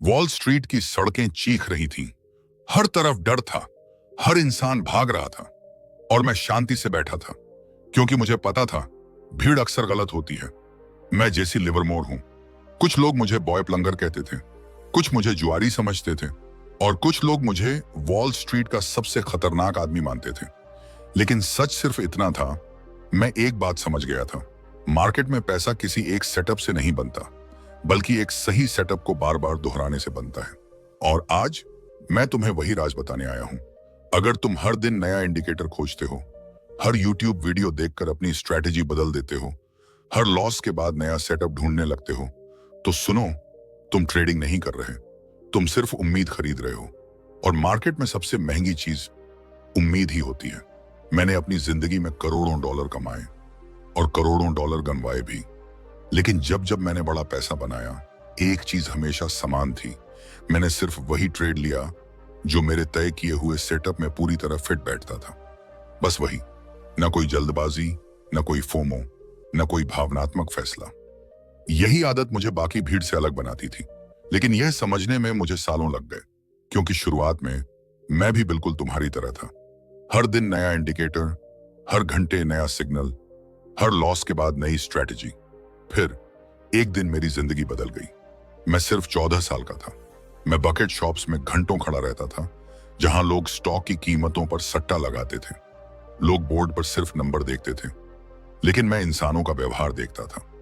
Wall street की सड़कें चीख रही थीं। हर तरफ डर था, हर इंसान भाग रहा था और मैं शांति से बैठा था, क्योंकि मुझे पता था भीड़ अक्सर गलत होती है। मैं जेसी लिवरमोर हूं। कुछ लोग मुझे बॉय प्लंगर कहते थे, कुछ मुझे जुआरी समझते थे और कुछ लोग मुझे वॉल स्ट्रीट का सबसे खतरनाक आदमी मानते थे। लेकिन सच सिर्फ इतना था, मैं एक बात समझ गया था। मार्केट में पैसा किसी एक सेटअप से नहीं बनता, बल्कि एक सही सेटअप को बार बार दोहराने से बनता है। और आज मैं तुम्हें वही राज बताने आया हूं। अगर तुम हर दिन नया इंडिकेटर खोजते हो, हर यूट्यूब वीडियो देखकर अपनी स्ट्रैटेजी बदल देते हो, हर लॉस के बाद नया सेटअप ढूंढने लगते हो, तो सुनो, तुम ट्रेडिंग नहीं कर रहे, तुम सिर्फ उम्मीद खरीद रहे हो। और मार्केट में सबसे महंगी चीज उम्मीद ही होती है। मैंने अपनी जिंदगी में करोड़ों डॉलर कमाए और करोड़ों डॉलर गंवाए भी, लेकिन जब जब मैंने बड़ा पैसा बनाया, एक चीज हमेशा समान थी। मैंने सिर्फ वही ट्रेड लिया जो मेरे तय किए हुए सेटअप में पूरी तरह फिट बैठता था। बस वही। न कोई जल्दबाजी, न कोई फोमो, न कोई भावनात्मक फैसला। यही आदत मुझे बाकी भीड़ से अलग बनाती थी, लेकिन यह समझने में मुझे सालों लग गए, क्योंकि शुरुआत में मैं भी बिल्कुल तुम्हारी तरह था। हर दिन नया इंडिकेटर, हर घंटे नया सिग्नल, हर लॉस के बाद नई स्ट्रैटेजी। फिर एक दिन मेरी जिंदगी बदल गई। मैं सिर्फ 14 साल का था। मैं बकेट शॉप्स में घंटों खड़ा रहता था, जहां लोग स्टॉक की कीमतों पर सट्टा लगाते थे। लोग बोर्ड पर सिर्फ नंबर देखते थे, लेकिन मैं इंसानों का व्यवहार देखता था।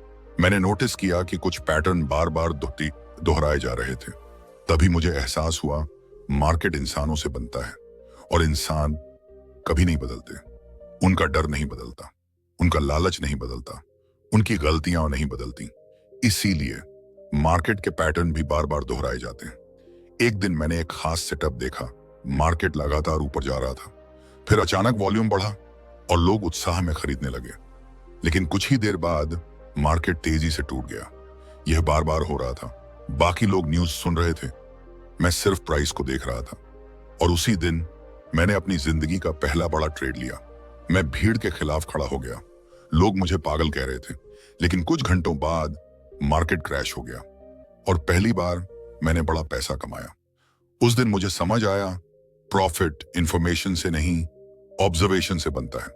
मैंने नोटिस किया कि कुछ पैटर्न बार बार दोहराए जा रहे थे। तभी मुझे एहसास हुआ, मार्केट इंसानों से बनता है और इंसान कभी नहीं बदलते। उनका डर नहीं बदलता, उनका लालच नहीं बदलता, उनकी गलतियां नहीं बदलती। इसीलिए मार्केट के पैटर्न भी बार बार दोहराए जाते हैं। एक दिन मैंने एक खास सेटअप देखा। मार्केट लगातार ऊपर जा रहा था, फिर अचानक वॉल्यूम बढ़ा और लोग उत्साह में खरीदने लगे। लेकिन कुछ ही देर बाद मार्केट तेजी से टूट गया। यह बार बार हो रहा था। बाकी लोग न्यूज सुन रहे थे, मैं सिर्फ प्राइस को देख रहा था। और उसी दिन मैंने अपनी जिंदगी का पहला बड़ा ट्रेड लिया। मैं भीड़ के खिलाफ खड़ा हो गया। लोग मुझे पागल कह रहे थे, लेकिन कुछ घंटों बाद मार्केट क्रैश हो गया और पहली बार मैंने बड़ा पैसा कमाया। उस दिन मुझे समझ आया, प्रॉफिट इंफॉर्मेशन से नहीं, ऑब्जर्वेशन से बनता है।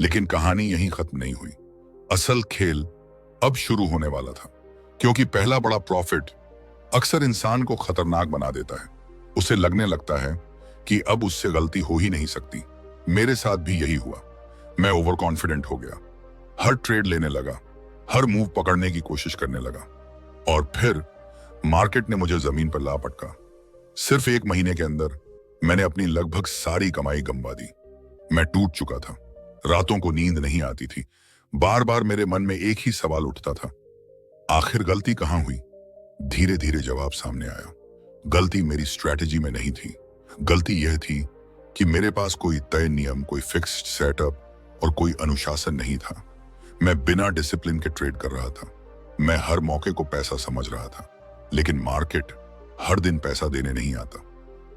लेकिन कहानी यहीं खत्म नहीं हुई। असल खेल अब शुरू होने वाला था, क्योंकि पहला बड़ा प्रॉफिट अक्सर इंसान को खतरनाक बना देता है। उसे लगने लगता है कि अब उससे गलती हो ही नहीं सकती। मेरे साथ भी यही हुआ। मैं ओवर कॉन्फिडेंट हो गया, हर ट्रेड लेने लगा, हर मूव पकड़ने की कोशिश करने लगा और फिर मार्केट ने मुझे जमीन पर ला पटका। सिर्फ एक महीने के अंदर मैंने अपनी लगभग सारी कमाई गंवा दी। मैं टूट चुका था, रातों को नींद नहीं आती थी। बार बार मेरे मन में एक ही सवाल उठता था, आखिर गलती कहां हुई? धीरे धीरे जवाब सामने आया। गलती मेरी स्ट्रैटेजी में नहीं थी। गलती यह थी कि मेरे पास कोई तय नियम, कोई फिक्स्ड सेटअप और कोई अनुशासन नहीं था। मैं बिना डिसिप्लिन के ट्रेड कर रहा था। मैं हर मौके को पैसा समझ रहा था, लेकिन मार्केट हर दिन पैसा देने नहीं आता।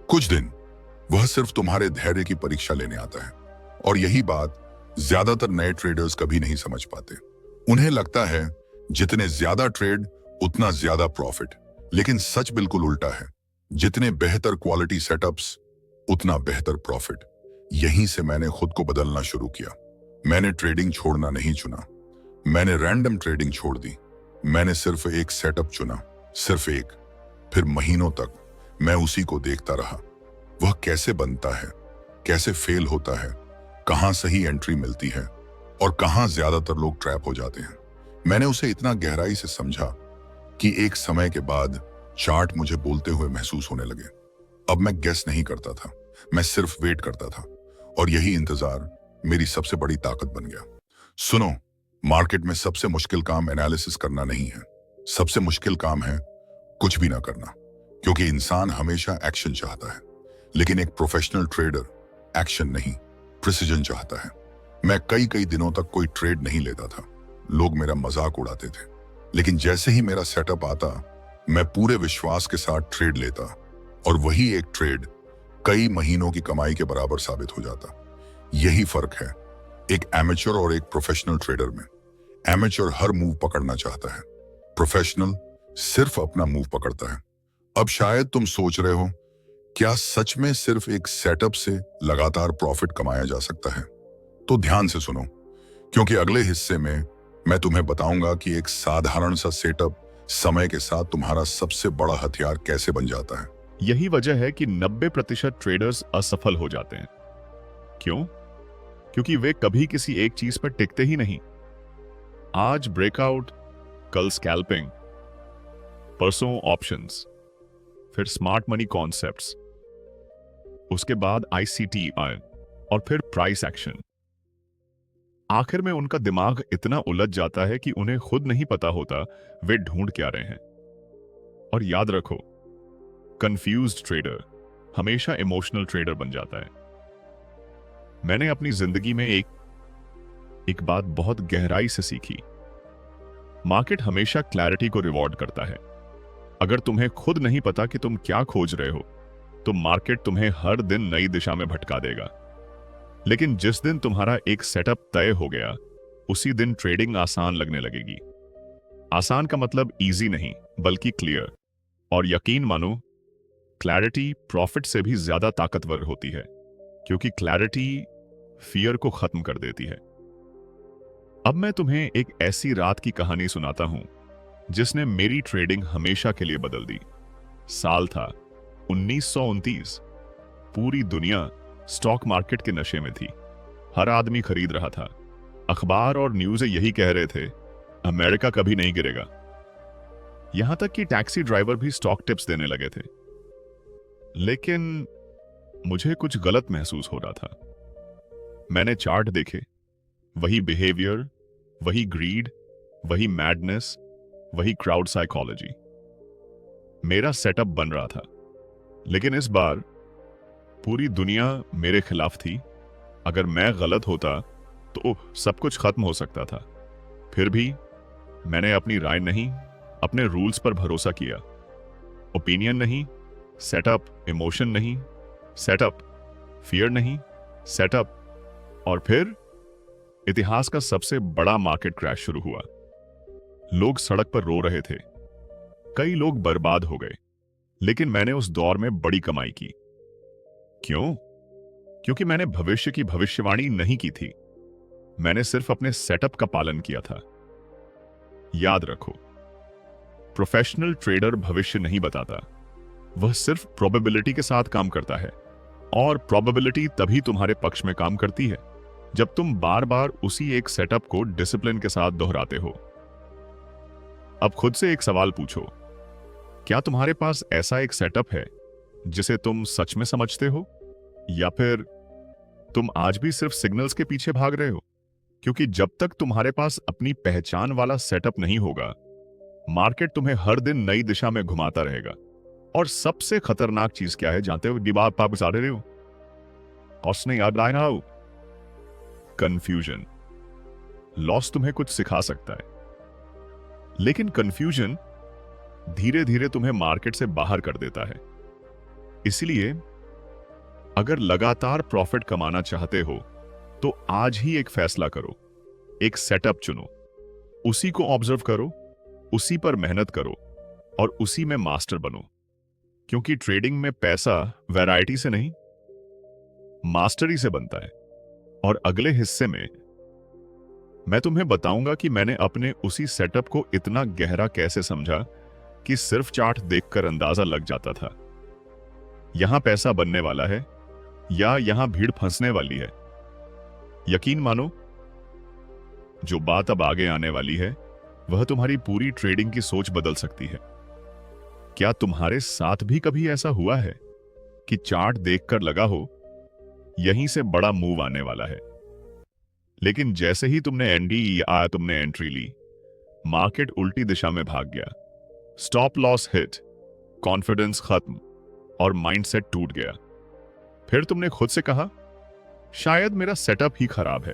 कुछ दिन वह सिर्फ तुम्हारे धैर्य की परीक्षा लेने आता है। और यही बात ज्यादातर नए ट्रेडर्स कभी नहीं समझ पाते। उन्हें लगता है जितने ज्यादा ट्रेड उतना ज्यादा प्रॉफिट, लेकिन सच बिल्कुल उल्टा है। जितने बेहतर क्वालिटी सेटअप्स उतना बेहतर प्रॉफिट। यहीं से मैंने खुद को बदलना शुरू किया। मैंने ट्रेडिंग छोड़ना नहीं चुना, मैंने रैंडम ट्रेडिंग छोड़ दी। मैंने सिर्फ एक सेटअप चुना, सिर्फ एक। फिर महीनों तक मैं उसी को देखता रहा। वह कैसे बनता है, कैसे फेल होता है, कहां सही एंट्री मिलती है और कहां ज्यादातर लोग ट्रैप हो जाते हैं। मैंने उसे इतना गहराई से समझा कि एक समय के बाद चार्ट मुझे बोलते हुए महसूस होने लगे। अब मैं गेस नहीं करता था, मैं सिर्फ वेट करता था। और यही इंतजार मेरी सबसे बड़ी ताकत बन गया। सुनो, मार्केट में सबसे मुश्किल काम एनालिसिस करना नहीं है। सबसे मुश्किल काम है कुछ भी ना करना, क्योंकि इंसान हमेशा एक्शन चाहता है, लेकिन एक प्रोफेशनल ट्रेडर एक्शन नहीं, प्रिसिजन चाहता है। मैं कई दिनों तक कोई ट्रेड नहीं लेता था। लोग मेरा मजाक उड़ाते थे, लेकिन जैसे ही मेरा सेटअप आता, मैं पूरे विश्वास के साथ ट्रेड लेता और वही एक ट्रेड कई महीनों की कमाई के बराबर साबित हो जाता। यही फर्क है एक एमेच्योर और एक प्रोफेशनल ट्रेडर में। एमेच्योर हर मूव पकड़ना चाहता है, प्रोफेशनल सिर्फ अपना मूव पकड़ता है। अब शायद तुम सोच रहे हो, क्या सच में सिर्फ एक सेटअप से लगातार प्रॉफिट कमाया जा सकता है? तो ध्यान से सुनो, क्योंकि अगले हिस्से में मैं तुम्हें बताऊंगा कि एक साधारण सा सेटअप समय के साथ तुम्हारा सबसे बड़ा हथियार कैसे बन जाता है। यही वजह है कि 90% ट्रेडर्स असफल हो जाते हैं। क्यों? क्योंकि वे कभी किसी एक चीज पर टिकते ही नहीं। आज ब्रेकआउट, कल स्कैल्पिंग, परसों ऑप्शंस, फिर स्मार्ट मनी कॉन्सेप्ट्स, उसके बाद ICTI और फिर प्राइस एक्शन। आखिर में उनका दिमाग इतना उलझ जाता है कि उन्हें खुद नहीं पता होता वे ढूंढ क्या रहे हैं। और याद रखो, कंफ्यूज्ड ट्रेडर हमेशा इमोशनल ट्रेडर बन जाता है। मैंने अपनी जिंदगी में एक बात बहुत गहराई से सीखी। मार्केट हमेशा क्लैरिटी को रिवॉर्ड करता है। अगर तुम्हें खुद नहीं पता कि तुम क्या खोज रहे हो, तो मार्केट तुम्हें हर दिन नई दिशा में भटका देगा। लेकिन जिस दिन तुम्हारा एक सेटअप तय हो गया, उसी दिन ट्रेडिंग आसान लगने लगेगी। आसान का मतलब इजी नहीं, बल्कि क्लियर। और यकीन मानो, क्लैरिटी प्रॉफिट से भी ज्यादा ताकतवर होती है, क्योंकि क्लैरिटी फियर को खत्म कर देती है। अब मैं तुम्हें एक ऐसी रात की कहानी सुनाता हूं जिसने मेरी ट्रेडिंग हमेशा के लिए बदल दी। साल था 1929। पूरी दुनिया स्टॉक मार्केट के नशे में थी। हर आदमी खरीद रहा था। अखबार और न्यूज़ यही कह रहे थे, अमेरिका कभी नहीं गिरेगा। यहां तक कि टैक्सी ड्राइवर भी स्टॉक टिप्स देने लगे थे। लेकिन मुझे कुछ गलत महसूस हो रहा था। मैंने चार्ट देखे, वही बिहेवियर, वही ग्रीड, वही मैडनेस, वही क्राउड साइकोलॉजी। मेरा सेटअप बन रहा था, लेकिन इस बार पूरी दुनिया मेरे खिलाफ थी। अगर मैं गलत होता तो सब कुछ खत्म हो सकता था। फिर भी मैंने अपनी राय नहीं, अपने रूल्स पर भरोसा किया। ओपिनियन नहीं, सेटअप। इमोशन नहीं, सेटअप। फियर नहीं, सेटअप। और फिर इतिहास का सबसे बड़ा मार्केट क्रैश शुरू हुआ। लोग सड़क पर रो रहे थे, कई लोग बर्बाद हो गए। लेकिन मैंने उस दौर में बड़ी कमाई की। क्यों? क्योंकि मैंने भविष्य की भविष्यवाणी नहीं की थी, मैंने सिर्फ अपने सेटअप का पालन किया था। याद रखो, प्रोफेशनल ट्रेडर भविष्य नहीं बताता, वह सिर्फ प्रोबेबिलिटी के साथ काम करता है। और प्रोबेबिलिटी तभी तुम्हारे पक्ष में काम करती है जब तुम बार बार उसी एक सेटअप को डिसिप्लिन के साथ दोहराते हो। अब खुद से एक सवाल पूछो, क्या तुम्हारे पास ऐसा एक सेटअप है जिसे तुम सच में समझते हो, या फिर तुम आज भी सिर्फ सिग्नल्स के पीछे भाग रहे हो? क्योंकि जब तक तुम्हारे पास अपनी पहचान वाला सेटअप नहीं होगा, मार्केट तुम्हें हर दिन नई दिशा में घुमाता रहेगा। और सबसे खतरनाक चीज क्या है जानते हो? दिमाग पाप गुजारे रहे हो, नहीं याद लाइन आओ। कंफ्यूजन। लॉस तुम्हें कुछ सिखा सकता है, लेकिन कंफ्यूजन धीरे धीरे तुम्हें मार्केट से बाहर कर देता है। इसलिए अगर लगातार प्रॉफिट कमाना चाहते हो, तो आज ही एक फैसला करो, एक सेटअप चुनो, उसी को ऑब्जर्व करो, उसी पर मेहनत करो और उसी में मास्टर बनो। क्योंकि ट्रेडिंग में पैसा वैरायटी से नहीं, मास्टरी से बनता है। और अगले हिस्से में मैं तुम्हें बताऊंगा कि मैंने अपने उसी सेटअप को इतना गहरा कैसे समझा कि सिर्फ चार्ट देखकर अंदाजा लग जाता था यहां पैसा बनने वाला है या यहां भीड़ फंसने वाली है। यकीन मानो, जो बात अब आगे आने वाली है वह तुम्हारी पूरी ट्रेडिंग की सोच बदल सकती है। क्या तुम्हारे साथ भी कभी ऐसा हुआ है कि चार्ट देखकर लगा हो यहीं से बड़ा मूव आने वाला है, लेकिन जैसे ही तुमने एंट्री ली, मार्केट उल्टी दिशा में भाग गया, स्टॉप लॉस हिट, कॉन्फिडेंस खत्म और माइंडसेट टूट गया। फिर तुमने खुद से कहा, शायद मेरा सेटअप ही खराब है।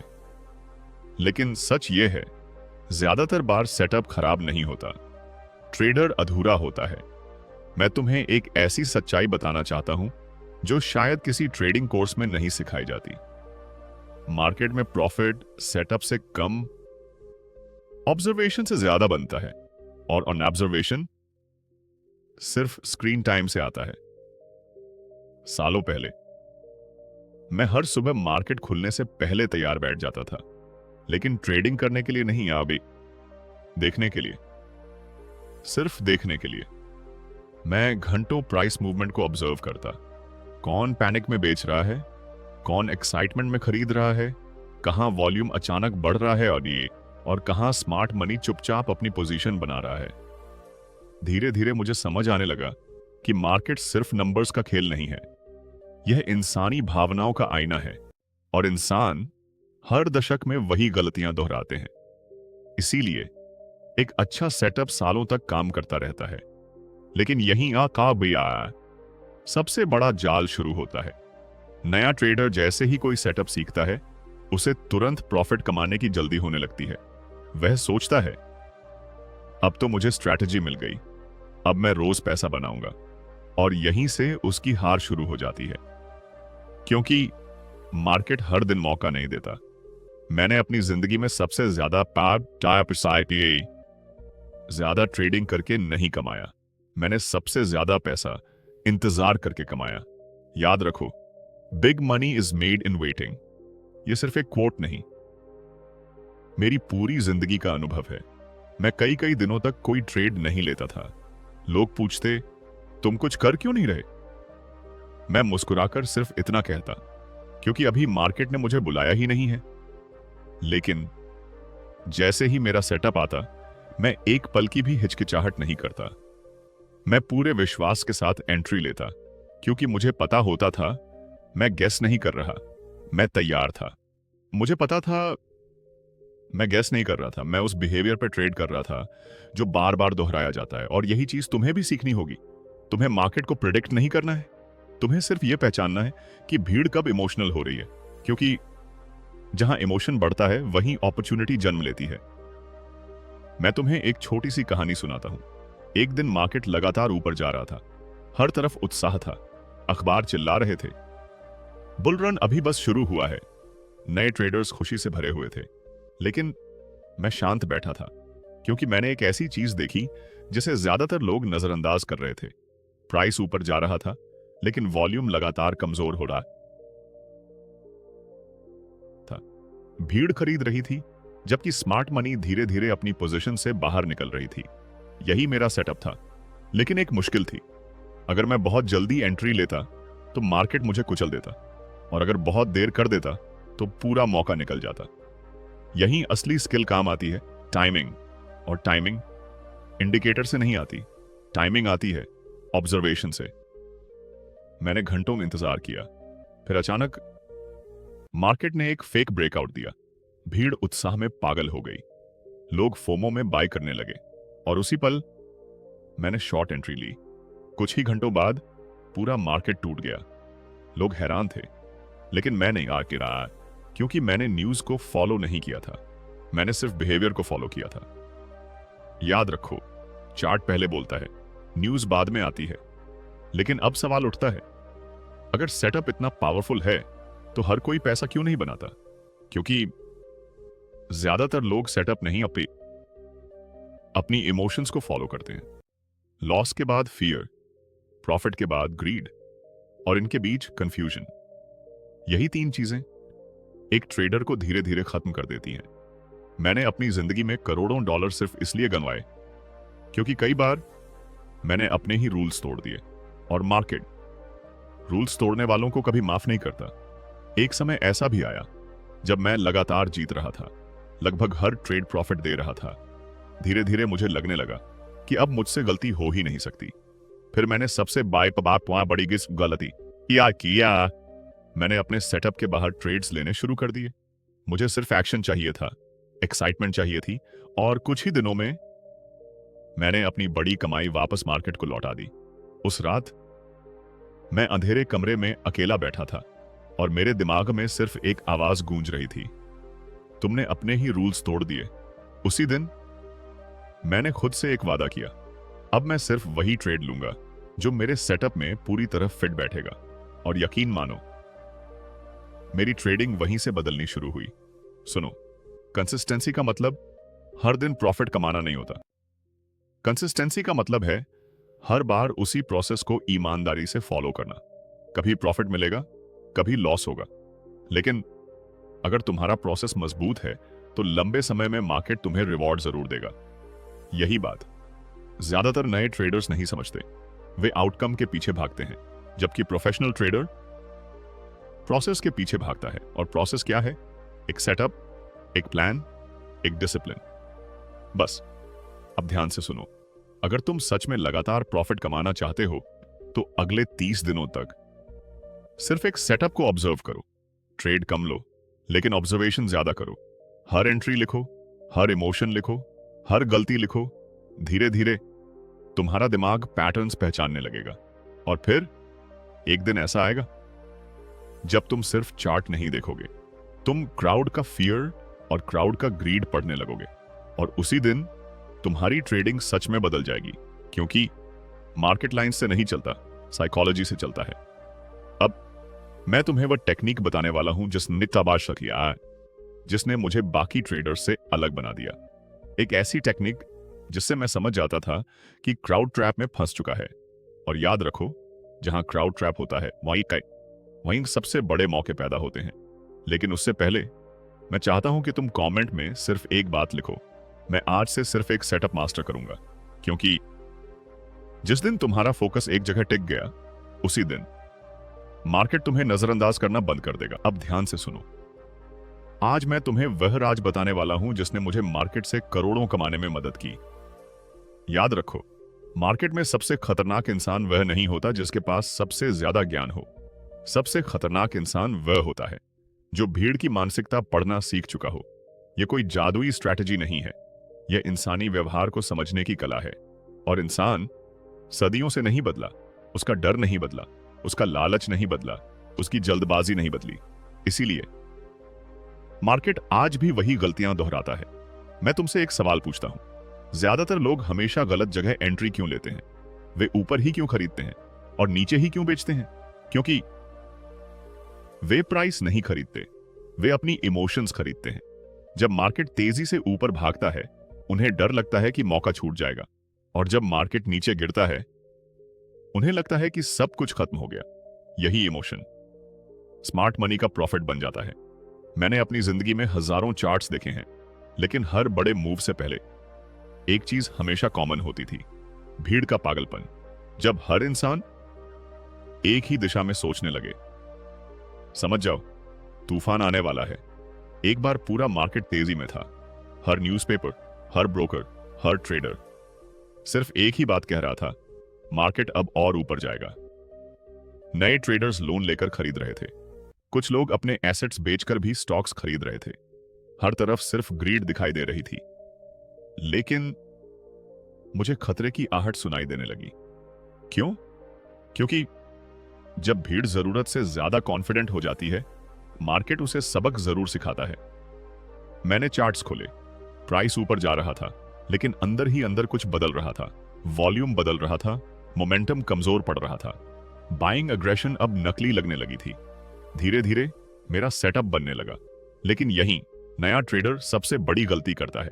लेकिन सच यह है, ज्यादातर बार सेटअप खराब नहीं होता, ट्रेडर अधूरा होता है। मैं तुम्हें एक ऐसी सच्चाई बताना चाहता हूं जो शायद किसी ट्रेडिंग कोर्स में नहीं सिखाई जाती। मार्केट में प्रॉफिट सेटअप से कम, ऑब्जर्वेशन से ज्यादा बनता है, और ऑन ऑब्जर्वेशन सिर्फ स्क्रीन टाइम से आता है। सालों पहले मैं हर सुबह मार्केट खुलने से पहले तैयार बैठ जाता था, लेकिन ट्रेडिंग करने के लिए नहीं, अभी देखने के लिए, सिर्फ देखने के लिए। मैं घंटों प्राइस मूवमेंट को ऑब्जर्व करता। कौन पैनिक में बेच रहा है, कौन एक्साइटमेंट में खरीद रहा है, कहां वॉल्यूम अचानक बढ़ रहा है और कहां स्मार्ट मनी चुपचाप अपनी पोजीशन बना रहा है। धीरे धीरे मुझे समझ आने लगा कि मार्केट सिर्फ नंबर्स का खेल नहीं है, यह इंसानी भावनाओं का आईना है, और इंसान हर दशक में वही गलतियां दोहराते हैं। इसीलिए एक अच्छा सेटअप सालों तक काम करता रहता है, लेकिन यहीं सबसे बड़ा जाल शुरू होता है। नया ट्रेडर जैसे ही कोई सेटअप सीखता है, उसे तुरंत प्रॉफिट कमाने की जल्दी होने लगती है। वह सोचता है, अब तो मुझे स्ट्रैटेजी मिल गई, अब मैं रोज पैसा बनाऊंगा, और यहीं से उसकी हार शुरू हो जाती है, क्योंकि मार्केट हर दिन मौका नहीं देता। मैंने अपनी जिंदगी में सबसे ज्यादा ट्रेडिंग करके नहीं कमाया, मैंने सबसे ज्यादा पैसा इंतजार करके कमाया। याद रखो, big money is made in waiting. यह सिर्फ एक कोट नहीं, मेरी पूरी जिंदगी का अनुभव है। मैं कई कई दिनों तक कोई ट्रेड नहीं लेता था। लोग पूछते, तुम कुछ कर क्यों नहीं रहे? मैं मुस्कुराकर सिर्फ इतना कहता, क्योंकि अभी मार्केट ने मुझे बुलाया ही नहीं है। लेकिन जैसे ही मेरा सेटअप आता, मैं एक पल की भी हिचकिचाहट नहीं करता। मैं पूरे विश्वास के साथ एंट्री लेता, क्योंकि मुझे पता होता था मैं गेस नहीं कर रहा, मैं तैयार था। मुझे पता था मैं गेस नहीं कर रहा था, मैं उस बिहेवियर पर ट्रेड कर रहा था जो बार बार दोहराया जाता है। और यही चीज तुम्हें भी सीखनी होगी। तुम्हें मार्केट को प्रिडिक्ट नहीं करना है, तुम्हें सिर्फ यह पहचानना है कि भीड़ कब इमोशनल हो रही है, क्योंकि जहां इमोशन बढ़ता है वहीं अपॉर्चुनिटी जन्म लेती है। मैं तुम्हें एक छोटी सी कहानी सुनाता हूं। एक दिन मार्केट लगातार ऊपर जा रहा था, हर तरफ उत्साह था, अखबार चिल्ला रहे थे, बुल रन अभी बस शुरू हुआ है। नए ट्रेडर्स खुशी से भरे हुए थे, लेकिन मैं शांत बैठा था, क्योंकि मैंने एक ऐसी चीज देखी जिसे ज्यादातर लोग नजरअंदाज कर रहे थे। प्राइस ऊपर जा रहा था, लेकिन वॉल्यूम लगातार कमजोर हो रहा था। भीड़ खरीद रही थी, जबकि स्मार्ट मनी धीरे धीरे अपनी पोजीशन से बाहर निकल रही थी। यही मेरा सेटअप था, लेकिन एक मुश्किल थी। अगर मैं बहुत जल्दी एंट्री लेता तो मार्केट मुझे कुचल देता, और अगर बहुत देर कर देता तो पूरा मौका निकल जाता। यही असली स्किल काम आती है, टाइमिंग। और टाइमिंग इंडिकेटर से नहीं आती, टाइमिंग आती है ऑब्जर्वेशन से। मैंने घंटों में इंतजार किया, फिर अचानक मार्केट ने एक फेक ब्रेकआउट दिया। भीड़ उत्साह में पागल हो गई, लोग फोमो में बाय करने लगे, और उसी पल मैंने शॉर्ट एंट्री ली। कुछ ही घंटों बाद पूरा मार्केट टूट गया। लोग हैरान थे, लेकिन मैं नहीं आके रहा, क्योंकि मैंने न्यूज को फॉलो नहीं किया था, मैंने सिर्फ बिहेवियर को फॉलो किया था। याद रखो, चार्ट पहले बोलता है, न्यूज बाद में आती है। लेकिन अब सवाल उठता है, अगर सेटअप इतना पावरफुल है तो हर कोई पैसा क्यों नहीं बनाता? क्योंकि ज्यादातर लोग सेटअप नहीं, अपनी इमोशंस को फॉलो करते हैं। लॉस के बाद फियर, प्रॉफिट के बाद ग्रीड, और इनके बीच कंफ्यूजन। यही तीन चीजें एक ट्रेडर को धीरे धीरे खत्म कर देती हैं। मैंने अपनी जिंदगी में करोड़ों डॉलर सिर्फ इसलिए गंवाए क्योंकि कई बार मैंने अपने ही रूल्स तोड़ दिए, और मार्केट रूल्स तोड़ने वालों को कभी माफ नहीं करता। एक समय ऐसा भी आया जब मैं लगातार जीत रहा था, लगभग हर ट्रेड प्रॉफिट दे रहा था। धीरे धीरे मुझे लगने लगा कि अब मुझसे गलती हो ही नहीं सकती। फिर मैंने सबसे बड़ी गलती किया। मैंने अपने सेटअप के बाहर ट्रेड्स लेने शुरू कर दिए। मुझे सिर्फ एक्शन चाहिए था, एक्साइटमेंट चाहिए थी, और कुछ ही दिनों में मैंने अपनी बड़ी कमाई वापस मार्केट को लौटा दी। उस रात मैं अंधेरे कमरे में अकेला बैठा था, और मेरे दिमाग में सिर्फ एक आवाज गूंज रही थी, तुमने अपने ही रूल्स तोड़ दिए। उसी दिन मैंने खुद से एक वादा किया, अब मैं सिर्फ वही ट्रेड लूंगा जो मेरे सेटअप में पूरी तरह फिट बैठेगा। और यकीन मानो, मेरी ट्रेडिंग वहीं से बदलनी शुरू हुई। सुनो, कंसिस्टेंसी का मतलब हर दिन प्रॉफिट कमाना नहीं होता। कंसिस्टेंसी का मतलब है हर बार उसी प्रोसेस को ईमानदारी से फॉलो करना। कभी प्रॉफिट मिलेगा, कभी लॉस होगा, लेकिन अगर तुम्हारा प्रोसेस मजबूत है तो लंबे समय में मार्केट तुम्हें रिवॉर्ड जरूर देगा। यही बात ज्यादातर नए ट्रेडर्स नहीं समझते। वे आउटकम के पीछे भागते हैं, जबकि प्रोफेशनल ट्रेडर प्रोसेस के पीछे भागता है। और प्रोसेस क्या है? एक सेटअप, एक प्लान, एक डिसिप्लिन। बस अब ध्यान से सुनो। अगर तुम सच में लगातार प्रॉफिट कमाना चाहते हो तो अगले 30 दिनों तक सिर्फ एक सेटअप को ऑब्जर्व करो। ट्रेड कम लो, लेकिन ऑब्जर्वेशन ज्यादा करो। हर एंट्री लिखो, हर इमोशन लिखो, हर गलती लिखो। धीरे धीरे तुम्हारा दिमाग पैटर्न्स पहचानने लगेगा। और फिर एक दिन ऐसा आएगा जब तुम सिर्फ चार्ट नहीं देखोगे, तुम क्राउड का फियर और क्राउड का ग्रीड पढ़ने लगोगे। और उसी दिन तुम्हारी ट्रेडिंग सच में बदल जाएगी, क्योंकि मार्केट लाइन से नहीं चलता, साइकोलॉजी से चलता है। अब मैं तुम्हें वह टेक्निक बताने वाला हूं जिसने तबादला किया, जिसने मुझे बाकी ट्रेडर्स से अलग बना दिया। एक ऐसी टेक्निक जिससे मैं समझ जाता था कि क्राउड ट्रैप में फंस चुका है। और याद रखो, जहां क्राउड ट्रैप होता है वहीं सबसे बड़े मौके पैदा होते हैं। लेकिन उससे पहले मैं चाहता हूं कि तुम कमेंट में सिर्फ एक बात लिखो, मैं आज से सिर्फ एक सेटअप मास्टर करूंगा। क्योंकि जिस दिन तुम्हारा फोकस एक जगह टिक गया, उसी दिन मार्केट तुम्हें नजरअंदाज करना बंद कर देगा। अब ध्यान से सुनो। आज मैं तुम्हें वह राज बताने वाला हूं जिसने मुझे मार्केट से करोड़ों कमाने में मदद की। याद रखो, मार्केट में सबसे खतरनाक इंसान वह नहीं होता जिसके पास सबसे ज्यादा ज्ञान हो। सबसे खतरनाक इंसान वह होता है जो भीड़ की मानसिकता पढ़ना सीख चुका हो। यह कोई जादुई स्ट्रैटेजी नहीं है, यह इंसानी व्यवहार को समझने की कला है। और इंसान सदियों से नहीं बदला, उसका डर नहीं बदला, उसका लालच नहीं बदला, उसकी जल्दबाजी नहीं बदली। इसीलिए मार्केट आज भी वही गलतियां दोहराता है। मैं तुमसे एक सवाल पूछता हूं, ज्यादातर लोग हमेशा गलत जगह एंट्री क्यों लेते हैं? वे ऊपर ही क्यों खरीदते हैं और नीचे ही क्यों बेचते हैं? क्योंकि वे प्राइस नहीं खरीदते, वे अपनी इमोशंस खरीदते हैं। जब मार्केट तेजी से ऊपर भागता है, उन्हें डर लगता है कि मौका छूट जाएगा। और जब मार्केट नीचे गिरता है, उन्हें लगता है कि सब कुछ खत्म हो गया। यही इमोशन स्मार्ट मनी का प्रॉफिट बन जाता है। मैंने अपनी जिंदगी में हजारों चार्ट्स देखे हैं, लेकिन हर बड़े मूव से पहले एक चीज हमेशा कॉमन होती थी, भीड़ का पागलपन। जब हर इंसान एक ही दिशा में सोचने लगे, समझ जाओ तूफान आने वाला है। एक बार पूरा मार्केट तेजी में था। हर न्यूज़पेपर, हर ब्रोकर, हर ट्रेडर सिर्फ एक ही बात कह रहा था, मार्केट अब और ऊपर जाएगा। नए ट्रेडर्स लोन लेकर खरीद रहे थे, कुछ लोग अपने एसेट्स बेचकर भी स्टॉक्स खरीद रहे थे। हर तरफ सिर्फ ग्रीड दिखाई दे रही थी। लेकिन मुझे खतरे की आहट सुनाई देने लगी। क्यों? क्योंकि जब भीड़ जरूरत से ज्यादा कॉन्फिडेंट हो जाती है, मार्केट उसे सबक जरूर सिखाता है। मैंने चार्ट्स खोले, प्राइस ऊपर जा रहा था, लेकिन अंदर ही अंदर कुछ बदल रहा था। वॉल्यूम बदल रहा था, मोमेंटम कमजोर पड़ रहा था, बाइंग अग्रेशन अब नकली लगने लगी थी। धीरे धीरे मेरा सेटअप बनने लगा। लेकिन यही नया ट्रेडर सबसे बड़ी गलती करता है,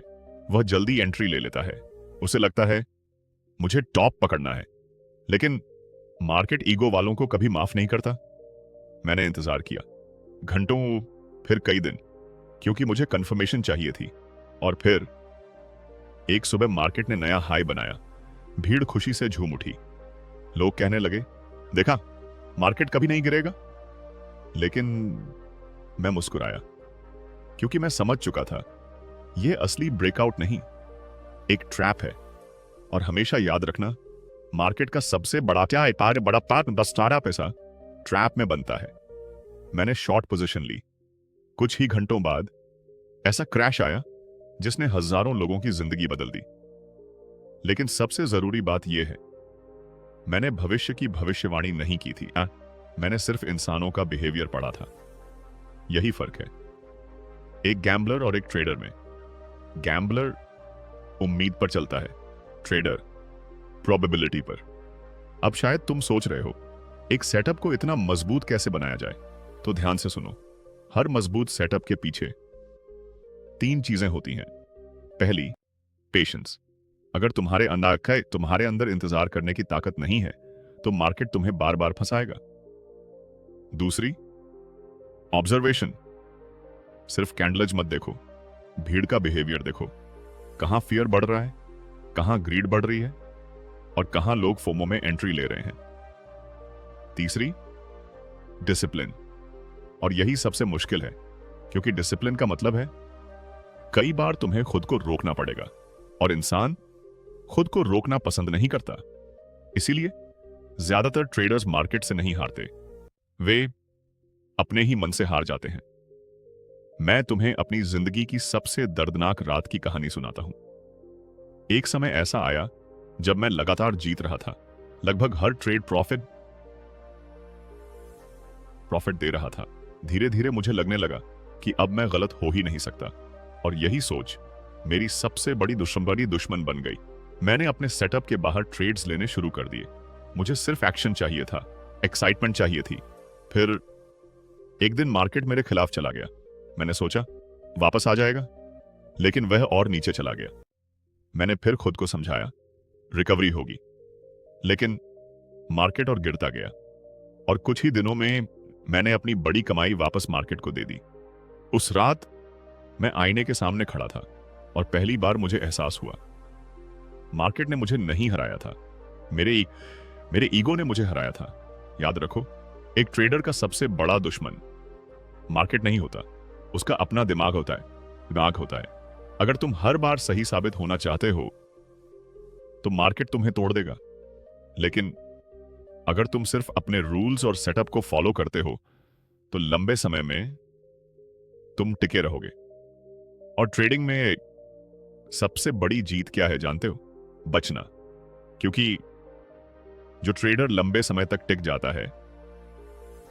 वह जल्दी एंट्री ले लेता है। उसे लगता है मुझे टॉप पकड़ना है, लेकिन मार्केट ईगो वालों को कभी माफ नहीं करता। मैंने इंतजार किया, घंटों, फिर कई दिन, क्योंकि मुझे कंफर्मेशन चाहिए थी। और फिर एक सुबह मार्केट ने नया हाई बनाया। भीड़ खुशी से झूम उठी। लोग कहने लगे, देखा, मार्केट कभी नहीं गिरेगा। लेकिन मैं मुस्कुराया, क्योंकि मैं समझ चुका था यह असली ब्रेकआउट नहीं, एक ट्रैप है। और हमेशा याद रखना, मार्केट का सबसे बड़ा पैसा ट्रैप में बनता है। मैंने शॉर्ट पोजीशन ली। कुछ ही घंटों बाद ऐसा क्रैश आया जिसने हजारों लोगों की जिंदगी बदल दी। लेकिन सबसे जरूरी बात यह है, मैंने भविष्य की भविष्यवाणी नहीं की थी। मैंने सिर्फ इंसानों का बिहेवियर पढ़ा था। यही फर्क है एक गैम्बलर और एक ट्रेडर में। गैम्बलर उम्मीद पर चलता है, ट्रेडर प्रोबेबिलिटी पर। अब शायद तुम सोच रहे हो, एक सेटअप को इतना मजबूत कैसे बनाया जाए? तो ध्यान से सुनो। हर मजबूत सेटअप के पीछे 3 चीजें होती हैं। पहली, पेशेंस। अगर तुम्हारे अंदर इंतजार करने की ताकत नहीं है तो मार्केट तुम्हें बार बार फंसाएगा। दूसरी, ऑब्जर्वेशन। सिर्फ कैंडल्स मत देखो, भीड़ का बिहेवियर देखो। कहां फियर बढ़ रहा है, कहां ग्रीड बढ़ रही है और कहां लोग फोमो में एंट्री ले रहे हैं। तीसरी, डिसिप्लिन। और यही सबसे मुश्किल है, क्योंकि डिसिप्लिन का मतलब है कई बार तुम्हें खुद को रोकना पड़ेगा, और इंसान खुद को रोकना पसंद नहीं करता। इसीलिए ज्यादातर ट्रेडर्स मार्केट से नहीं हारते, वे अपने ही मन से हार जाते हैं। मैं तुम्हें अपनी जिंदगी की सबसे दर्दनाक रात की कहानी सुनाता हूं। एक समय ऐसा आया जब मैं लगातार जीत रहा था, लगभग हर ट्रेड प्रॉफिट दे रहा था। धीरे धीरे मुझे लगने लगा कि अब मैं गलत हो ही नहीं सकता, और यही सोच मेरी सबसे बड़ी दुश्मन बन गई। मैंने अपने सेटअप के बाहर ट्रेड्स लेने शुरू कर दिए। मुझे सिर्फ एक्शन चाहिए था, एक्साइटमेंट चाहिए थी। फिर एक दिन मार्केट मेरे खिलाफ चला गया। मैंने सोचा वापस आ जाएगा, लेकिन वह और नीचे चला गया। मैंने फिर खुद को समझाया रिकवरी होगी, लेकिन मार्केट और गिरता गया, और कुछ ही दिनों में मैंने अपनी बड़ी कमाई वापस मार्केट को दे दी। उस रात मैं आईने के सामने खड़ा था और पहली बार मुझे एहसास हुआ मार्केट ने मुझे नहीं हराया था, मेरे ईगो ने मुझे हराया था। याद रखो, एक ट्रेडर का सबसे बड़ा दुश्मन मार्केट नहीं होता, उसका अपना दिमाग होता है। अगर तुम हर बार सही साबित होना चाहते हो तो मार्केट तुम्हें तोड़ देगा, लेकिन अगर तुम सिर्फ अपने रूल्स और सेटअप को फॉलो करते हो तो लंबे समय में तुम टिके रहोगे। और ट्रेडिंग में सबसे बड़ी जीत क्या है जानते हो? बचना। क्योंकि जो ट्रेडर लंबे समय तक टिक जाता है,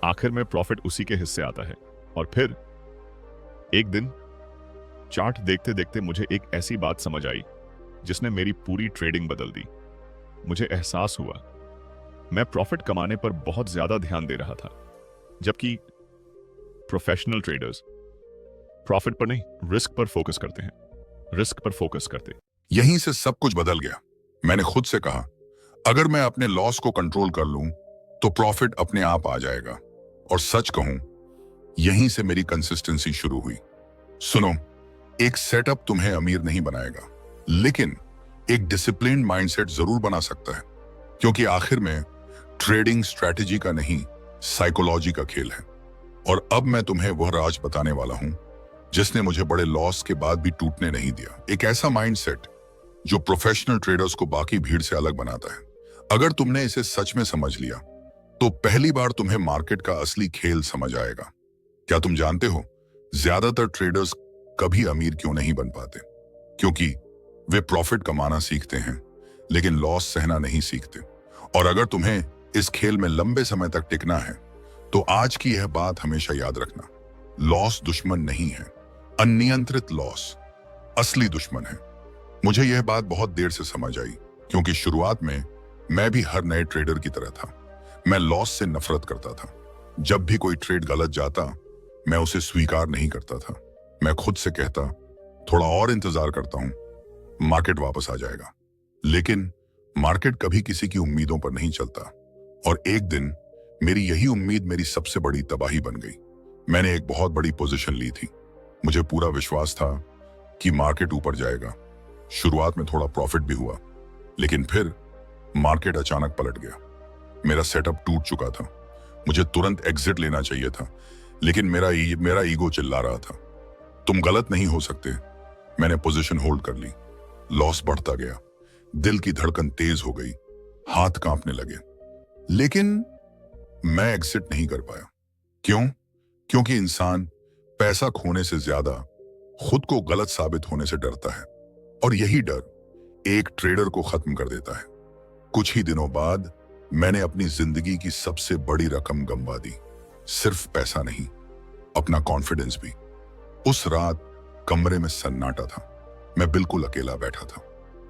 आखिर में प्रॉफिट उसी के हिस्से आता है। और फिर एक दिन चार्ट देखते देखते मुझे एक ऐसी बात समझ आई जिसने मेरी पूरी ट्रेडिंग बदल दी। मुझे एहसास हुआ मैं प्रॉफिट कमाने पर बहुत ज्यादा ध्यान दे रहा था, जबकि प्रोफेशनल ट्रेडर्स प्रॉफिट पर नहीं, रिस्क पर फोकस करते। यहीं से सब कुछ बदल गया। मैंने खुद से कहा, अगर मैं अपने लॉस को कंट्रोल कर लूं तो प्रॉफिट अपने आप आ जाएगा। और सच कहूं, यहीं से मेरी कंसिस्टेंसी शुरू हुई। सुनो, एक सेटअप तुम्हें अमीर नहीं बनाएगा, लेकिन एक डिसिप्लिन माइंडसेट जरूर बना सकता है। क्योंकि आखिर में ट्रेडिंग स्ट्रैटेजी का नहीं, साइकोलॉजी का खेल है। और अब मैं तुम्हें वह राज बताने वाला हूं जिसने मुझे बड़े लॉस के बाद भी टूटने नहीं दिया। एक ऐसा माइंडसेट जो प्रोफेशनल ट्रेडर्स को बाकी भीड़ से अलग बनाता है। अगर तुमने इसे सच में समझ लिया तो पहली बार तुम्हें मार्केट का असली खेल समझ आएगा। क्या तुम जानते हो, ज्यादातर ट्रेडर्स कभी अमीर क्यों नहीं बन पाते? क्योंकि वे प्रॉफिट कमाना सीखते हैं, लेकिन लॉस सहना नहीं सीखते। और अगर तुम्हें इस खेल में लंबे समय तक टिकना है तो आज की यह बात हमेशा याद रखना, लॉस दुश्मन नहीं है, अनियंत्रित लॉस असली दुश्मन है। मुझे यह बात बहुत देर से समझ आई, क्योंकि शुरुआत में मैं भी हर नए ट्रेडर की तरह था। मैं लॉस से नफरत करता था। जब भी कोई ट्रेड गलत जाता, मैं उसे स्वीकार नहीं करता था। मैं खुद से कहता, थोड़ा और इंतजार करता हूं, मार्केट वापस आ जाएगा। लेकिन मार्केट कभी किसी की उम्मीदों पर नहीं चलता, और एक दिन मेरी यही उम्मीद मेरी सबसे बड़ी तबाही बन गई। मैंने एक बहुत बड़ी पोजीशन ली थी। मुझे पूरा विश्वास था कि मार्केट ऊपर जाएगा। शुरुआत में थोड़ा प्रॉफिट भी हुआ, लेकिन फिर मार्केट अचानक पलट गया। मेरा सेटअप टूट चुका था। मुझे तुरंत एग्जिट लेना चाहिए था, लेकिन मेरा ईगो चिल्ला रहा था, तुम गलत नहीं हो सकते। मैंने पोजीशन होल्ड कर ली। लॉस बढ़ता गया, दिल की धड़कन तेज हो गई, हाथ कांपने लगे, लेकिन मैं एग्जिट नहीं कर पाया। क्यों? क्योंकि इंसान पैसा खोने से ज्यादा खुद को गलत साबित होने से डरता है, और यही डर एक ट्रेडर को खत्म कर देता है। कुछ ही दिनों बाद मैंने अपनी जिंदगी की सबसे बड़ी रकम गंवा दी। सिर्फ पैसा नहीं, अपना कॉन्फिडेंस भी। उस रात कमरे में सन्नाटा था। मैं बिल्कुल अकेला बैठा था,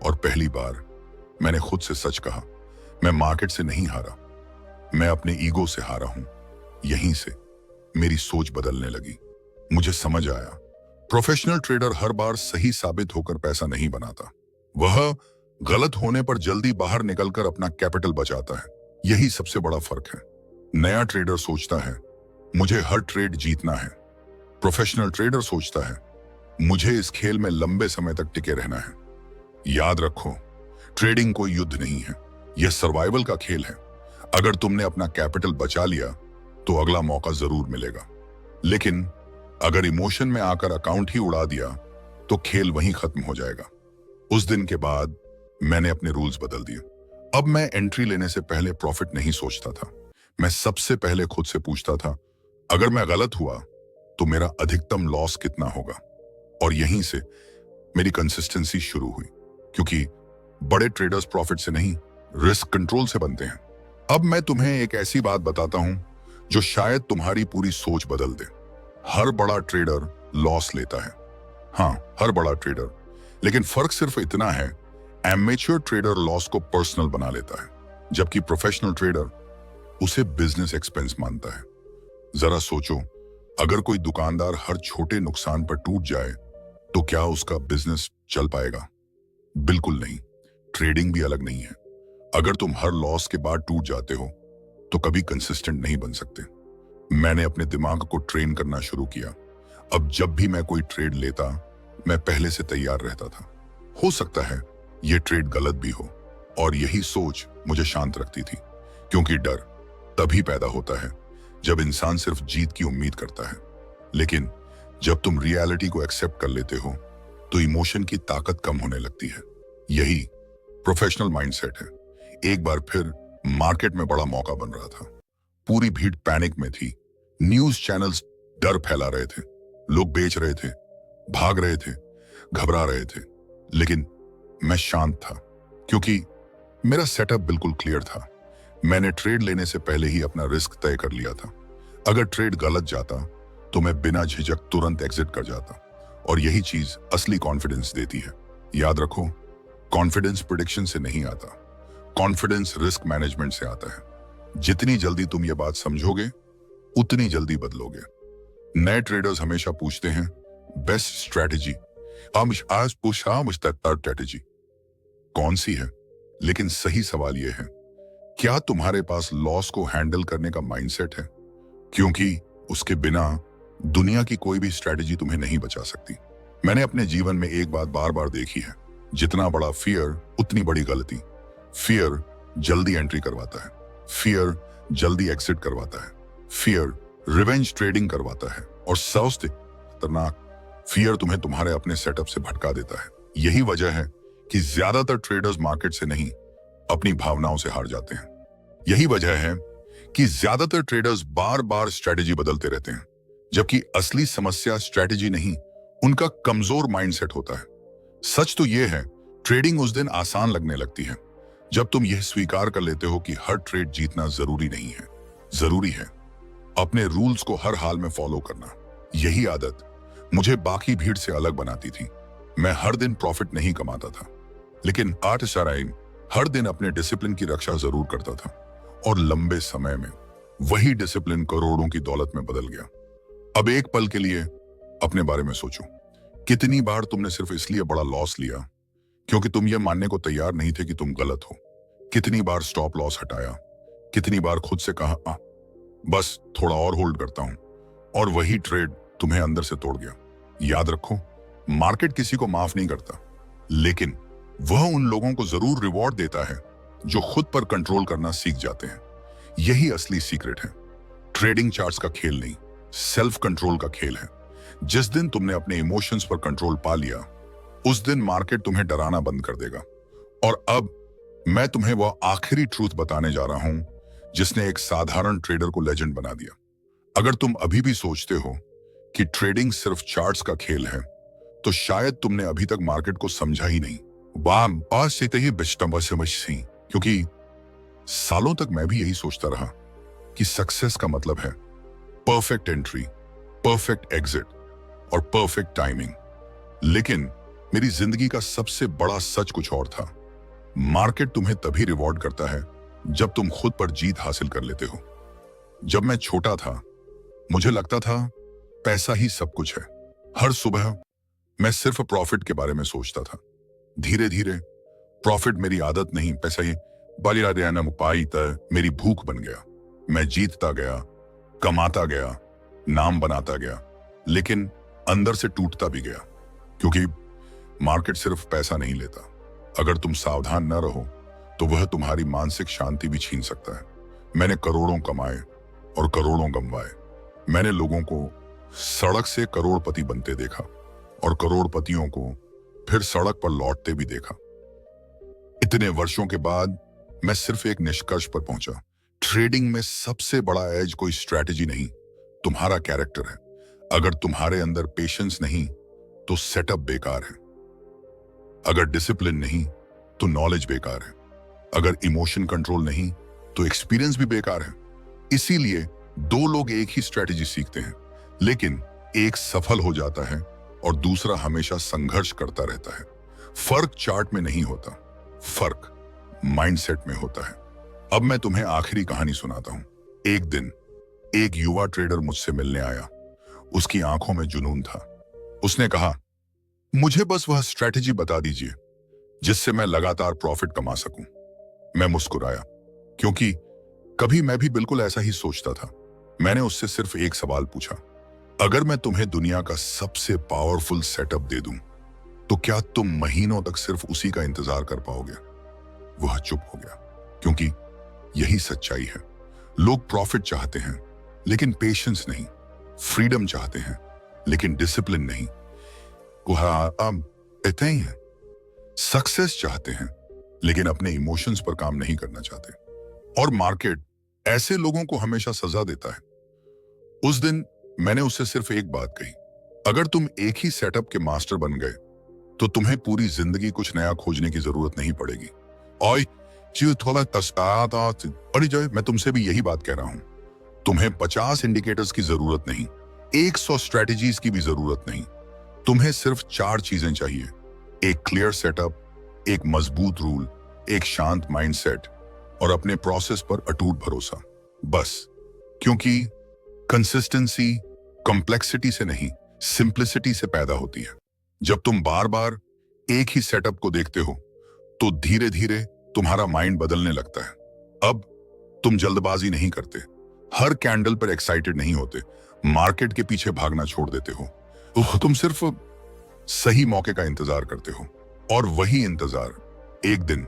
और पहली बार मैंने खुद से सच कहा, मैं मार्केट से नहीं हारा, मैं अपने ईगो से हारा हूं। यहीं से मेरी सोच बदलने लगी। मुझे समझ आया, प्रोफेशनल ट्रेडर हर बार सही साबित होकर पैसा नहीं बनाता, वह गलत होने पर जल्दी बाहर निकलकर अपना कैपिटल बचाता है। यही सबसे बड़ा फर्क है। नया ट्रेडर सोचता है मुझे हर ट्रेड जीतना है। प्रोफेशनल ट्रेडर सोचता है मुझे इस खेल में लंबे समय तक टिके रहना है। याद रखो, ट्रेडिंग कोई युद्ध नहीं है, यह सर्वाइवल का खेल है। अगर तुमने अपना कैपिटल बचा लिया तो अगला मौका जरूर मिलेगा, लेकिन अगर इमोशन में आकर अकाउंट ही उड़ा दिया तो खेल वहीं खत्म हो जाएगा। उस दिन के बाद मैंने अपने रूल्स बदल दिए। अब मैं एंट्री लेने से पहले प्रॉफिट नहीं सोचता था। मैं सबसे पहले खुद से पूछता था अगर मैं गलत हुआ तो मेरा अधिकतम लॉस कितना होगा। और यहीं से मेरी कंसिस्टेंसी शुरू हुई, क्योंकि बड़े ट्रेडर्स प्रॉफिट से नहीं, रिस्क कंट्रोल से बनते हैं। अब मैं तुम्हें एक ऐसी बात बताता हूं जो शायद तुम्हारी पूरी सोच बदल दे। हर बड़ा ट्रेडर लॉस लेता है। हाँ, हर बड़ा ट्रेडर, लेकिन फर्क सिर्फ इतना है, एमेच्योर ट्रेडर लॉस को पर्सनल बना लेता है, जबकि प्रोफेशनल ट्रेडर उसे बिजनेस एक्सपेंस मानता है। जरा सोचो, अगर कोई दुकानदार हर छोटे नुकसान पर टूट जाए तो क्या उसका बिजनेस चल पाएगा? बिल्कुल नहीं। ट्रेडिंग भी अलग नहीं है। अगर तुम हर लॉस के बाद टूट जाते हो तो कभी कंसिस्टेंट नहीं बन सकते। मैंने अपने दिमाग को ट्रेन करना शुरू किया। अब जब भी मैं कोई ट्रेड लेता, मैं पहले से तैयार रहता था। हो सकता है यह ट्रेड गलत भी हो, और यही सोच मुझे शांत रखती थी, क्योंकि डर तभी पैदा होता है जब इंसान सिर्फ जीत की उम्मीद करता है। लेकिन जब तुम रियलिटी को एक्सेप्ट कर लेते हो तो इमोशन की ताकत कम होने लगती है। यही प्रोफेशनल माइंडसेट है। एक बार फिर मार्केट में बड़ा मौका बन रहा था। पूरी भीड़ पैनिक में थी। न्यूज चैनल्स डर फैला रहे थे, लोग बेच रहे थे, भाग रहे थे, घबरा रहे थे। लेकिन मैं शांत था, क्योंकि मेरा सेटअप बिल्कुल क्लियर था। मैंने ट्रेड लेने से पहले ही अपना रिस्क तय कर लिया था। अगर ट्रेड गलत जाता तो मैं बिना झिझक तुरंत एग्जिट कर जाता, और यही चीज असली कॉन्फिडेंस देती है। याद रखो, कॉन्फिडेंस प्रेडिक्शन से नहीं आता, कॉन्फिडेंस रिस्क मैनेजमेंट से आता है। जितनी जल्दी तुम ये बात समझोगे उतनी जल्दी बदलोगे। नए ट्रेडर्स हमेशा पूछते हैं बेस्ट स्ट्रेटेजी, आज पूछा स्ट्रेटेजी कौन सी है? लेकिन सही सवाल यह है, क्या तुम्हारे पास लॉस को हैंडल करने का माइंडसेट है? क्योंकि उसके बिना दुनिया की कोई भी स्ट्रेटेजी तुम्हें नहीं बचा सकती। मैंने अपने जीवन में एक बात बार बार देखी है, जितना बड़ा फियर उतनी बड़ी गलती। फियर जल्दी एंट्री करवाता है, फियर जल्दी एग्जिट करवाता है, फियर रिवेंज ट्रेडिंग करवाता है, और सबसे खतरनाक, फियर तुम्हें तुम्हारे अपने सेटअप से भटका देता है। यही वजह है कि ज्यादातर ट्रेडर्स मार्केट से नहीं, अपनी भावनाओं से हार जाते हैं। यही वजह है कि ज्यादातर ट्रेडर्स बार बार स्ट्रेटेजी बदलते रहते हैं, जबकि असली समस्या स्ट्रेटेजी नहीं, उनका कमजोर माइंडसेट होता है। सच तो यह है, ट्रेडिंग उस दिन आसान लगने लगती है जब तुम यह स्वीकार कर लेते हो कि हर ट्रेड जीतना जरूरी नहीं है। जरूरी है अपने रूल्स को हर हाल में फॉलो करना। यही आदत मुझे बाकी भीड़ से अलग बनाती थी। मैं हर दिन प्रॉफिट नहीं कमाता था, लेकिन आठ सराइम हर दिन अपने डिसिप्लिन की रक्षा जरूर करता था, और लंबे समय में वही डिसिप्लिन करोड़ों की दौलत में बदल गया। अब एक पल के लिए अपने बारे में सोचो, कितनी बार तुमने सिर्फ इसलिए बड़ा लॉस लिया क्योंकि तुम यह मानने को तैयार नहीं थे कि तुम गलत हो? कितनी बार स्टॉप लॉस हटाया? कितनी बार खुद से कहा बस थोड़ा और होल्ड करता हूं, और वही ट्रेड तुम्हें अंदर से तोड़ गया। याद रखो, मार्केट किसी को माफ नहीं करता, लेकिन वह उन लोगों को जरूर रिवॉर्ड देता है जो खुद पर कंट्रोल करना सीख जाते हैं। यही असली सीक्रेट है। ट्रेडिंग चार्ट्स का खेल नहीं, सेल्फ कंट्रोल का खेल है। जिस दिन तुमने अपने इमोशंस पर कंट्रोल पा लिया, उस दिन मार्केट तुम्हें डराना बंद कर देगा। और अब मैं तुम्हें वह आखिरी ट्रूथ बताने जा रहा हूं जिसने एक साधारण ट्रेडर को लेजेंड बना दिया। अगर तुम अभी भी सोचते हो कि ट्रेडिंग सिर्फ चार्ट्स का खेल है, तो शायद तुमने अभी तक मार्केट को समझा ही नहीं। क्योंकि सालों तक मैं भी यही सोचता रहा कि सक्सेस का मतलब है परफेक्ट एंट्री, परफेक्ट एग्जिट और परफेक्ट टाइमिंग। लेकिन मेरी जिंदगी का सबसे बड़ा सच कुछ और था। मार्केट तुम्हें तभी रिवॉर्ड करता है जब तुम खुद पर जीत हासिल कर लेते हो। जब मैं छोटा था, मुझे लगता था पैसा ही सब कुछ है। हर सुबह मैं सिर्फ प्रॉफिट के बारे में सोचता था। धीरे धीरे प्रॉफिट मेरी आदत नहीं, पैसा ही पाई मेरी भूख बन गया। मैं जीतता गया, कमाता गया, नाम बनाता गया, लेकिन अंदर से टूटता भी गया, क्योंकि मार्केट सिर्फ पैसा नहीं लेता। अगर तुम सावधान न रहो तो वह तुम्हारी मानसिक शांति भी छीन सकता है। मैंने करोड़ों कमाए और करोड़ों गंवाए। मैंने लोगों को सड़क से करोड़पति बनते देखा और करोड़पतियों को फिर सड़क पर लौटते भी देखा। इतने वर्षों के बाद मैं सिर्फ एक निष्कर्ष पर पहुंचा, ट्रेडिंग में सबसे बड़ा एज कोई स्ट्रैटेजी नहीं, तुम्हारा कैरेक्टर है। अगर तुम्हारे अंदर पेशेंस नहीं तो सेटअप बेकार है, अगर डिसिप्लिन नहीं तो नॉलेज बेकार है, अगर इमोशन कंट्रोल नहीं तो एक्सपीरियंस भी बेकार है। इसीलिए दो लोग एक ही स्ट्रैटेजी सीखते हैं, लेकिन एक सफल हो जाता है और दूसरा हमेशा संघर्ष करता रहता है। फर्क चार्ट में नहीं होता, फर्क माइंडसेट में होता है। अब मैं तुम्हें आखिरी कहानी सुनाता हूं। एक दिन एक युवा ट्रेडर मुझसे मिलने आया। उसकी आंखों में जुनून था। उसने कहा, मुझे बस वह स्ट्रैटेजी बता दीजिए जिससे मैं लगातार प्रॉफिट कमा सकूं। मैं मुस्कुराया, क्योंकि कभी मैं भी बिल्कुल ऐसा ही सोचता था। मैंने उससे सिर्फ एक सवाल पूछा, अगर मैं तुम्हें दुनिया का सबसे पावरफुल सेटअप दे दूं तो क्या तुम महीनों तक सिर्फ उसी का इंतजार कर पाओगे? वह चुप हो गया, क्योंकि यही सच्चाई है। लोग प्रॉफिट चाहते हैं लेकिन पेशेंस नहीं, फ्रीडम चाहते हैं लेकिन डिसिप्लिन नहीं, इतना ही है। सक्सेस चाहते हैं लेकिन अपने इमोशंस पर काम नहीं करना चाहते, और मार्केट ऐसे लोगों को हमेशा सजा देता है। उस दिन मैंने उससे सिर्फ एक बात कही, अगर तुम एक ही सेटअप के मास्टर बन गए तो तुम्हें पूरी जिंदगी कुछ नया खोजने की जरूरत नहीं पड़ेगी। और मैं तुमसे भी यही बात कह रहा हूं, तुम्हें 50 इंडिकेटर्स की जरूरत नहीं, 100 स्ट्रेटेजीज की भी जरूरत नहीं। तुम्हें सिर्फ 4 चीजें चाहिए, एक क्लियर सेटअप, एक मजबूत रूल, एक शांत माइंडसेट और अपने प्रोसेस पर अटूट भरोसा, बस। क्योंकि कंसिस्टेंसी कॉम्प्लेक्सिटी से नहीं, सिंप्लिसिटी से पैदा होती है। जब तुम बार बार एक ही सेटअप को देखते हो तो धीरे धीरे तुम्हारा माइंड बदलने लगता है। अब तुम जल्दबाजी नहीं करते, हर कैंडल पर एक्साइटेड नहीं होते, मार्केट के पीछे भागना छोड़ देते हो। तुम सिर्फ सही मौके का इंतजार करते हो, और वही इंतजार एक दिन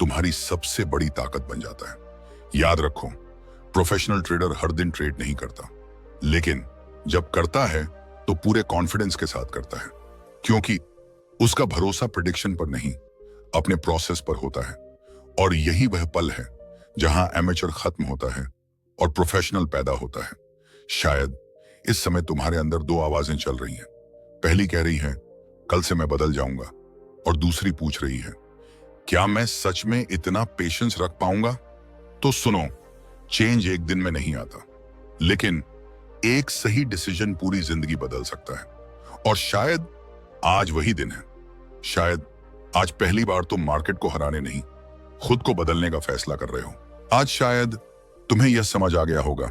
तुम्हारी सबसे बड़ी ताकत बन जाता है। याद रखो, प्रोफेशनल ट्रेडर हर दिन ट्रेड नहीं करता, लेकिन जब करता है तो पूरे कॉन्फिडेंस के साथ करता है, क्योंकि उसका भरोसा प्रेडिक्शन पर नहीं, अपने प्रोसेस पर होता है। और यही वह पल है जहां एमेचर खत्म होता है और प्रोफेशनल पैदा होता है। शायद इस समय तुम्हारे अंदर 2 आवाजें चल रही हैं। पहली कह रही है, कल से मैं बदल जाऊंगा, और दूसरी पूछ रही है, क्या मैं सच में इतना पेशेंस रख पाऊंगा? तो सुनो, चेंज एक दिन में नहीं आता, लेकिन एक सही डिसीजन पूरी जिंदगी बदल सकता है। और शायद आज वही दिन है। शायद आज पहली बार तुम मार्केट को हराने नहीं, खुद को बदलने का फैसला कर रहे हो। आज शायद तुम्हें यह समझ आ गया होगा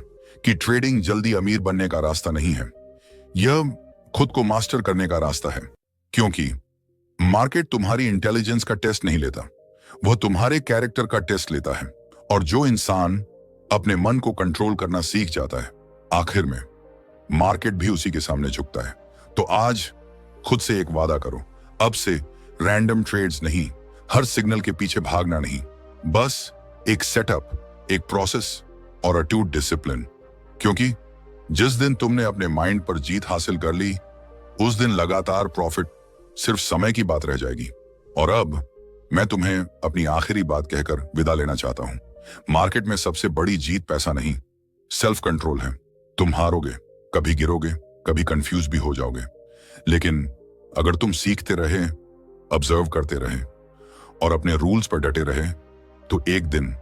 कि ट्रेडिंग जल्दी अमीर बनने का रास्ता नहीं है, यह खुद को मास्टर करने का रास्ता है। क्योंकि मार्केट तुम्हारी इंटेलिजेंस का टेस्ट नहीं लेता, वह तुम्हारे कैरेक्टर का टेस्ट लेता है। और जो इंसान अपने मन को कंट्रोल करना सीख जाता है, आखिर में मार्केट भी उसी के सामने झुकता है। तो आज खुद से एक वादा करो, अब से रैंडम ट्रेड्स नहीं, हर सिग्नल के पीछे भागना नहीं, बस एक सेटअप, एक प्रोसेस और अटूट डिसिप्लिन। क्योंकि जिस दिन तुमने अपने माइंड पर जीत हासिल कर ली, उस दिन लगातार प्रॉफिट सिर्फ समय की बात रह जाएगी। और अब मैं तुम्हें अपनी आखिरी बात कहकर विदा लेना चाहता हूं। मार्केट में सबसे बड़ी जीत पैसा नहीं, सेल्फ कंट्रोल है। तुम हारोगे, कभी गिरोगे, कभी कंफ्यूज भी हो जाओगे, लेकिन अगर तुम सीखते रहे, ऑब्जर्व करते रहे और अपने रूल्स पर डटे रहे, तो एक दिन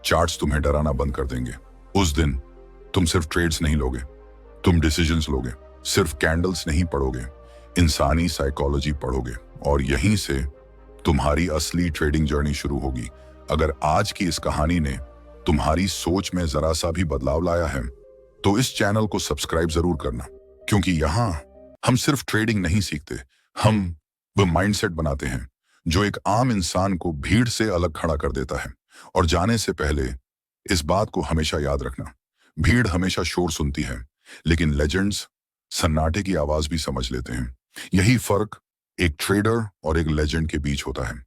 चार्ट्स तुम्हें डराना बंद कर देंगे। उस दिन तुम सिर्फ ट्रेड्स नहीं लोगे, तुम डिसीजंस लोगे। सिर्फ कैंडल्स नहीं पढ़ोगे, इंसानी साइकोलॉजी पढ़ोगे, और यहीं से तुम्हारी असली ट्रेडिंग जर्नी शुरू होगी। अगर आज की इस कहानी ने तुम्हारी सोच में जरा सा भी बदलाव लाया है, तो इस चैनल को सब्सक्राइब जरूर करना, क्योंकि यहां हम सिर्फ ट्रेडिंग नहीं सीखते, हम वो माइंडसेट बनाते हैं जो एक आम इंसान को भीड़ से अलग खड़ा कर देता है। और जाने से पहले इस बात को हमेशा याद रखना, भीड़ हमेशा शोर सुनती है, लेकिन लेजेंड्स सन्नाटे की आवाज भी समझ लेते हैं। यही फर्क एक ट्रेडर और एक लेजेंड के बीच होता है।